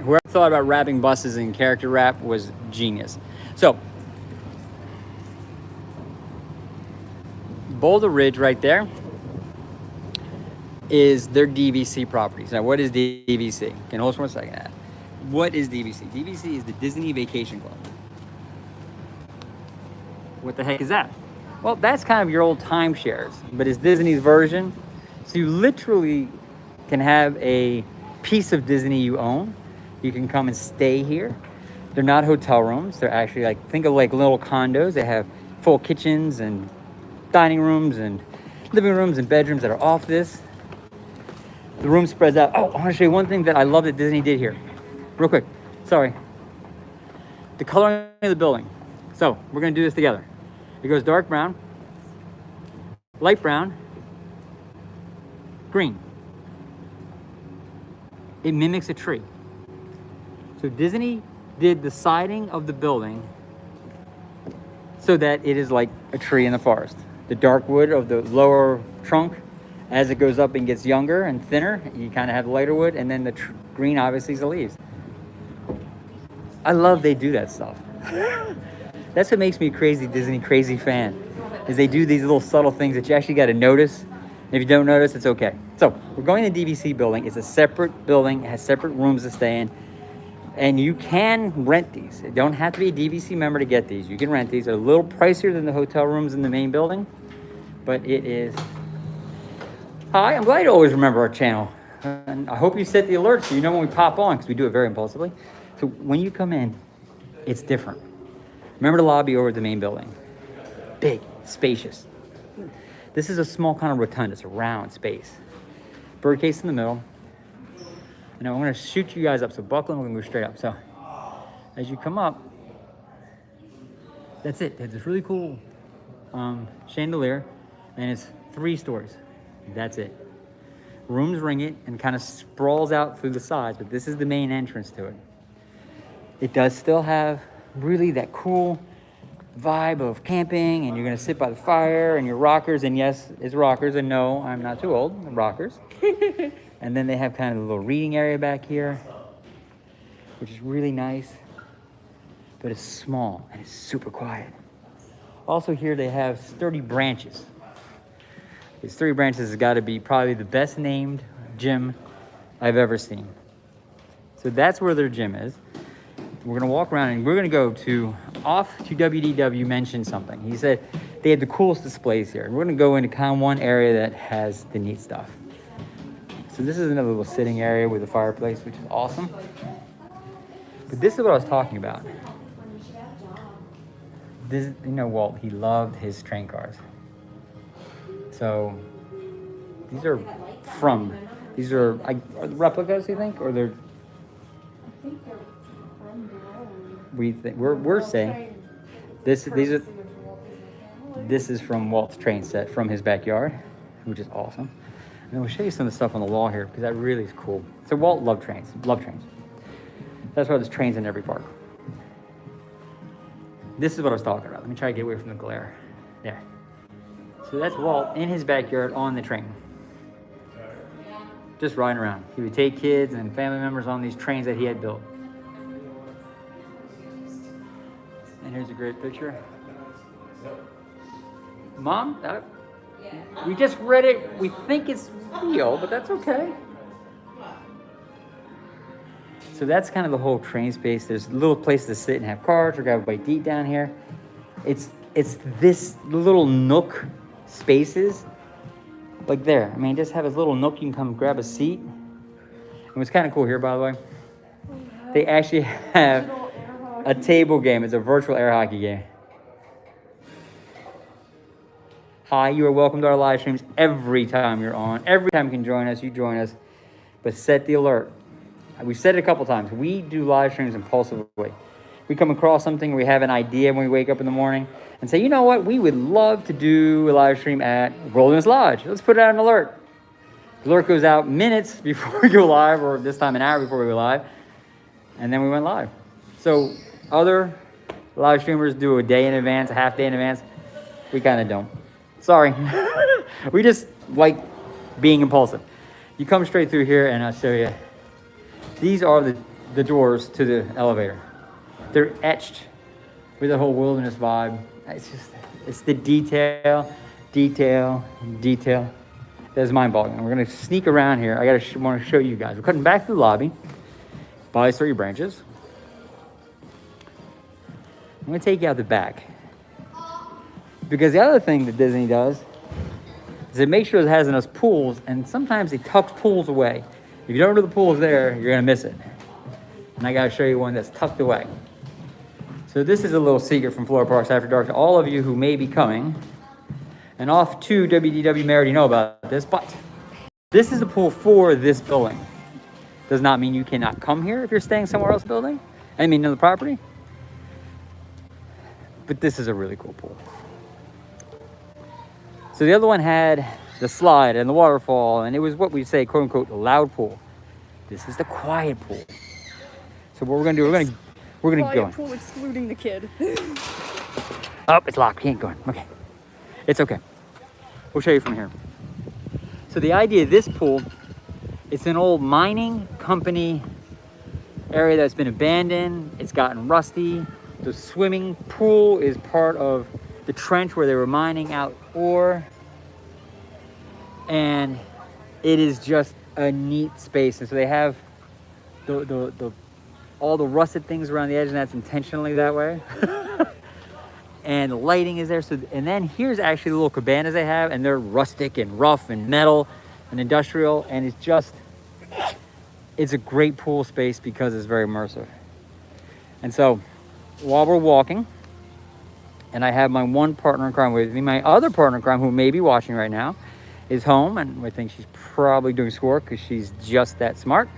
Whoever thought about wrapping buses in character wrap was genius. So, Boulder Ridge right there is their DVC properties. Now, what is DVC? Can hold for 1 second, Ad. What is DVC? DVC is the Disney Vacation Club. What the heck is that? Well, that's kind of your old timeshares, but it's Disney's version. So you literally can have a piece of Disney you own. You can come and stay here. They're not hotel rooms. They're actually like, think of like little condos. They have full kitchens and dining rooms and living rooms and bedrooms that are off this. The room spreads out. Oh, I want to show you one thing that I love that Disney did here. Real quick. Sorry. The coloring of the building. So we're going to do this together. It goes dark brown, light brown, green. It mimics a tree. So Disney did the siding of the building so that it is like a tree in the forest. The dark wood of the lower trunk, as it goes up and gets younger and thinner, you kind of have lighter wood, and then the green obviously is the leaves. I love they do that stuff. That's what makes me a crazy Disney crazy fan, is they do these little subtle things that you actually got to notice. And if you don't notice, it's okay. So we're going to the DVC building. It's a separate building. It has separate rooms to stay in. And you can rent these. You don't have to be a DVC member to get these. You can rent these. They're a little pricier than the hotel rooms in the main building, but it is. Hi, I'm glad you always remember our channel. And I hope you set the alerts so you know when we pop on, because we do it very impulsively. So when you come in, it's different. Remember the lobby over at the main building. Big, spacious. This is a small kind of rotunda. It's a round space. Bird case in the middle. And I'm going to shoot you guys up. So buckle in, we're going to go straight up. So as you come up, that's it. It's this really cool chandelier. And it's 3 stories. That's it. Rooms ring it and kind of sprawls out through the sides, but this is the main entrance to it. It does still have really that cool vibe of camping, and you're gonna sit by the fire and your rockers, and yes, it's rockers, and no, I'm not too old, rockers. And then they have kind of a little reading area back here, which is really nice, but it's small and it's super quiet. Also here they have sturdy branches. These 3 branches has got to be probably the best named gym I've ever seen. So that's where their gym is. We're gonna walk around and we're gonna go to WDW mentioned something. He said they had the coolest displays here. We're gonna go into kind of one area that has the neat stuff. So this is another little sitting area with a fireplace, which is awesome. But this is what I was talking about. This, you know, Walt, he loved his train cars. So these are are the replicas, you think, or they're? I think they're from their own. We're saying this is from Walt's train set from his backyard, which is awesome. And we'll show you some of the stuff on the wall here because that really is cool. So Walt loved trains. That's why there's trains in every park. This is what I was talking about. Let me try to get away from the glare. There. So that's Walt in his backyard on the train. Just riding around. He would take kids and family members on these trains that he had built. And here's a great picture. Mom, we just read it. We think it's real, but that's okay. So that's kind of the whole train space. There's little places to sit and have cards or grab a bite to eat down here. It's this little nook spaces, like there. I mean, just have a little nook. You can come grab a seat. And what's kind of cool here, by the way, they actually have a table game. It's a virtual air hockey game. Hi, you are welcome to our live streams every time you're on. Every time you can join us, you join us. But set the alert. We've said it a couple times. We do live streams impulsively. We come across something, we have an idea when we wake up in the morning and say, you know what, we would love to do a live stream at Wilderness Lodge. Let's put out an alert. The alert goes out minutes before we go live, or this time an hour before we go live. And then we went live. So other live streamers do a day in advance, a half day in advance. We kind of don't. Sorry. We just like being impulsive. You come straight through here and I'll show you. These are the doors to the elevator. They're etched with the whole wilderness vibe. It's the detail. That's mind-boggling. We're gonna sneak around here. I want to show you guys. We're cutting back through the lobby by 3 branches. I'm gonna take you out the back. Because the other thing that Disney does is it makes sure it has enough pools, and sometimes it tucks pools away. If you don't know the pool's there, you're gonna miss it. And I gotta show you one that's tucked away. So this is a little secret from Florida Parks After Dark to all of you who may be coming. And off to WDW may already know about this, but this is a pool for this building. Does not mean you cannot come here if you're staying somewhere else building. I mean, on the property. But this is a really cool pool. So the other one had the slide and the waterfall, and it was what we say, quote unquote, a loud pool. This is the quiet pool. So what we're gonna do, we're gonna go in. Pool excluding the kid. Oh, it's locked. We can't go in. Okay, it's okay. We'll show you from here. So the idea of this pool, it's an old mining company area that's been abandoned. It's gotten rusty. The swimming pool is part of the trench where they were mining out ore. And it is just a neat space. And so they have all the rusted things around the edge, and that's intentionally that way. And the lighting is there. So, and then here's actually the little cabanas they have, and they're rustic and rough and metal and industrial. And it's a great pool space because it's very immersive. And so while we're walking, and I have my one partner in crime with me, my other partner in crime, who may be watching right now, is home, and I think she's probably doing schoolwork because she's just that smart.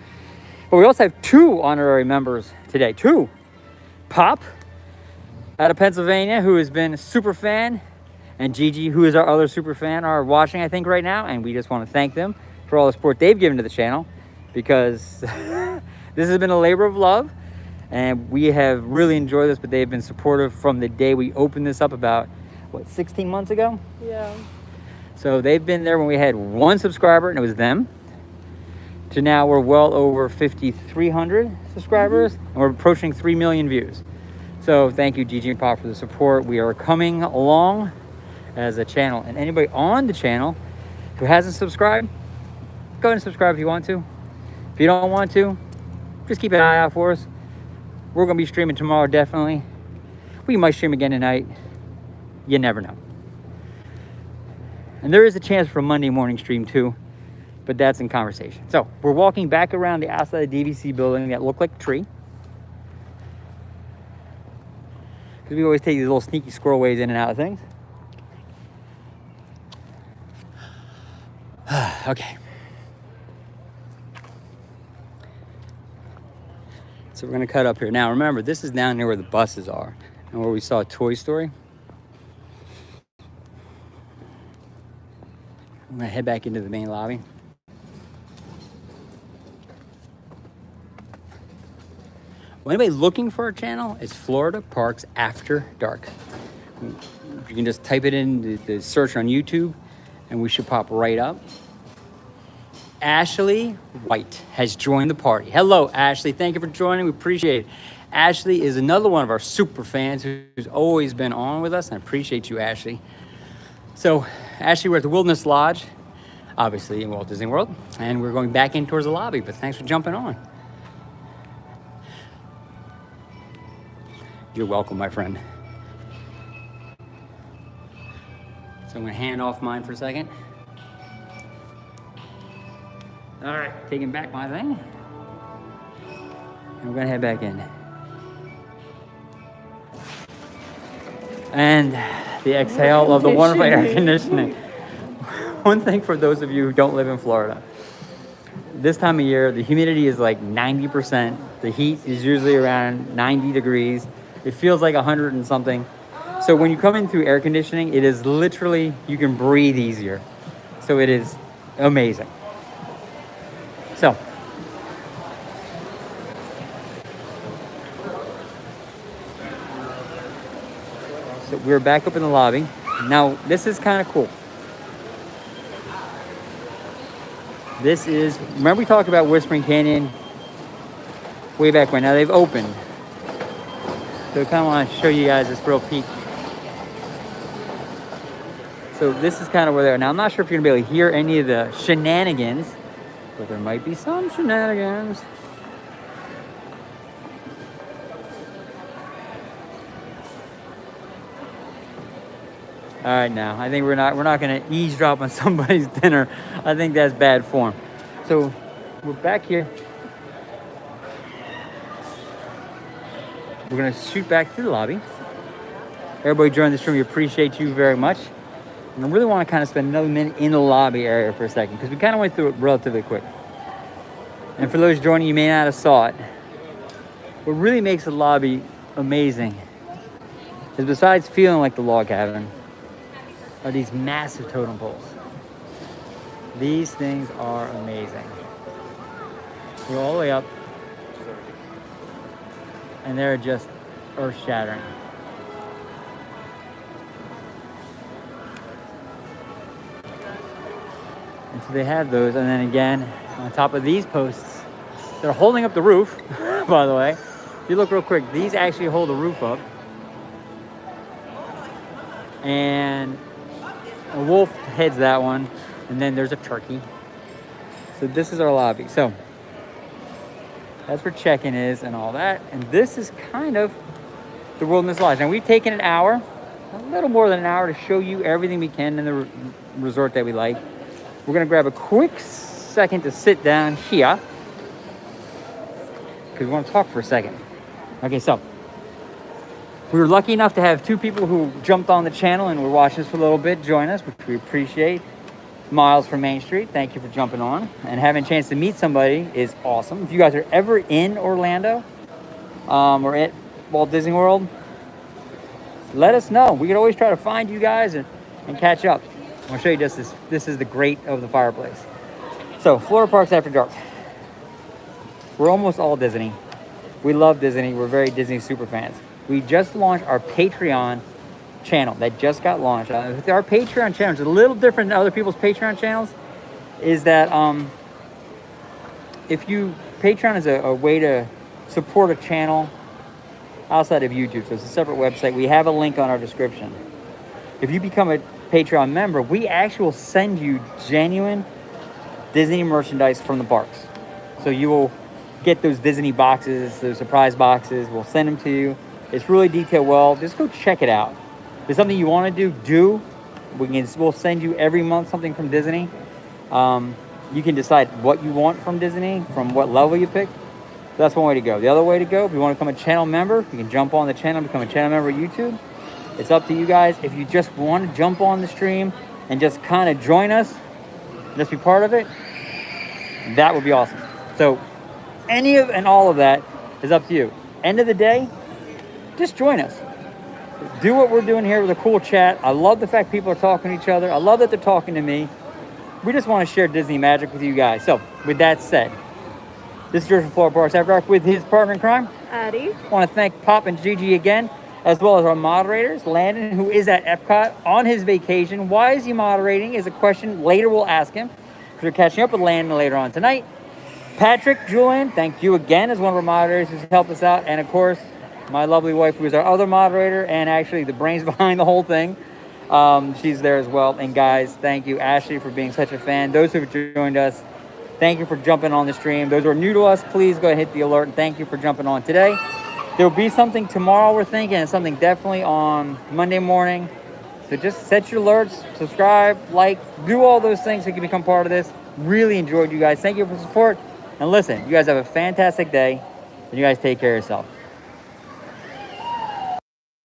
But we also have 2 honorary members today. 2. Pop out of Pennsylvania, who has been a super fan and Gigi, who is our other super fan, are watching, I think, right now. And we just want to thank them for all the support they've given to the channel, because this has been a labor of love. And we have really enjoyed this, but they've been supportive from the day we opened this up about, what, 16 months ago? Yeah. So they've been there when we had 1 subscriber, and it was them, to now we're well over 5,300 subscribers, and we're approaching 3 million views. So thank you, Gigi and Pop, for the support. We are coming along as a channel, and anybody on the channel who hasn't subscribed, go ahead and subscribe if you want to. If you don't want to, just keep an eye out for us. We're gonna be streaming tomorrow, definitely. We might stream again tonight. You never know. And there is a chance for a Monday morning stream too, but that's in conversation. So we're walking back around the outside of the DVC building that looked like a tree, because we always take these little sneaky squirrel ways in and out of things. Okay. So we're gonna cut up here. Now remember, this is down near where the buses are and where we saw Toy Story. I'm gonna head back into the main lobby. Well, anybody looking for our channel, it's Florida Parks After Dark. You can just type it in the search on YouTube and we should pop right up. Ashley White has joined the party. Hello, Ashley. Thank you for joining. We appreciate it. Ashley is another one of our super fans who's always been on with us, and I appreciate you, Ashley. So, Ashley, we're at the Wilderness Lodge, obviously in Walt Disney World, and we're going back in towards the lobby, but thanks for jumping on. You're welcome, my friend. So I'm gonna hand off mine for a second. All right, taking back my thing. And we're gonna head back in. And the exhale of the wonderful air conditioning. One thing for those of you who don't live in Florida, this time of year, the humidity is like 90%. The heat is usually around 90 degrees. It feels like 100 and something. So when you come in through air conditioning, it is literally, you can breathe easier. So it is amazing. So we're back up in the lobby. Now, this is kind of cool. This is, remember we talked about Whispering Canyon way back when? Now they've opened. So I kind of want to show you guys this real peek. So this is kind of where they are. Now I'm not sure if you're going to be able to hear any of the shenanigans, but there might be some shenanigans. All right, now I think we're not going to eavesdrop on somebody's dinner. I think that's bad form. So we're back here. We're going to shoot back through the lobby. Everybody join the stream. We appreciate you very much. And I really want to kind of spend another minute in the lobby area for a second, because we kind of went through it relatively quick. And for those joining, you may not have saw it. What really makes the lobby amazing is, besides feeling like the log cabin, are these massive totem poles. These things are amazing. They go all the way up, and they're just earth-shattering. And so they have those, and then again, on top of these posts, they're holding up the roof, by the way. If you look real quick, these actually hold the roof up. And a wolf heads that one, and then there's a turkey. So this is our lobby. So that's where check-in is and all that. And this is kind of the Wilderness Lodge. Now we've taken an hour, a little more than an hour, to show you everything we can in the resort that we like. We're gonna grab a quick second to sit down here, because we want to talk for a second. Okay, so we were lucky enough to have 2 people who jumped on the channel and were watching us for a little bit join us, which we appreciate. Miles from Main Street, thank you for jumping on. And having a chance to meet somebody is awesome. If you guys are ever in Orlando or at Walt Disney World, let us know. We can always try to find you guys and and catch up. I'm gonna show you just this. This is the grate of the fireplace. So, Florida Parks After Dark. We're almost all Disney. We love Disney. We're very Disney super fans. We just launched our Patreon channel that just got launched. Our Patreon channel is a little different than other people's Patreon channels. Is that if you Patreon is a way to support a channel outside of YouTube. So it's a separate website. We have a link on our description. If you become a Patreon member, we actually will send you genuine Disney merchandise from the parks. So you will get those Disney boxes, those surprise boxes. We'll send them to you. It's really detailed well. Just go check it out. If there's something you want to do. We'll send you every month something from Disney. You can decide what you want from Disney, from what level you pick. That's one way to go. The other way to go, if you want to become a channel member, you can jump on the channel and become a channel member of YouTube. It's up to you guys. If you just want to jump on the stream and just kind of join us, just be part of it, that would be awesome. So any of and all of that is up to you. End of the day, just join us. Do what we're doing here with a cool chat. I love the fact people are talking to each other. I love that they're talking to me. We just want to share Disney magic with you guys. So with that said, this is George from Florida Parks After Dark with his partner in crime, Addie. I want to thank Pop and Gigi again, as well as our moderators, Landon, who is at Epcot on his vacation. Why is he moderating is a question later we'll ask him, because we're catching up with Landon later on tonight. Patrick, Julian, thank you again as one of our moderators who's helped us out. And of course, my lovely wife, who is our other moderator and actually the brains behind the whole thing. She's there as well. And guys, thank you, Ashley, for being such a fan. Those who have joined us, thank you for jumping on the stream. Those who are new to us, please go ahead and hit the alert. And thank you for jumping on today. There'll be something tomorrow, we're thinking, and something definitely on Monday morning. So just set your alerts, subscribe, like, do all those things so you can become part of this. Really enjoyed you guys. Thank you for the support. And listen, you guys have a fantastic day. And you guys take care of yourself.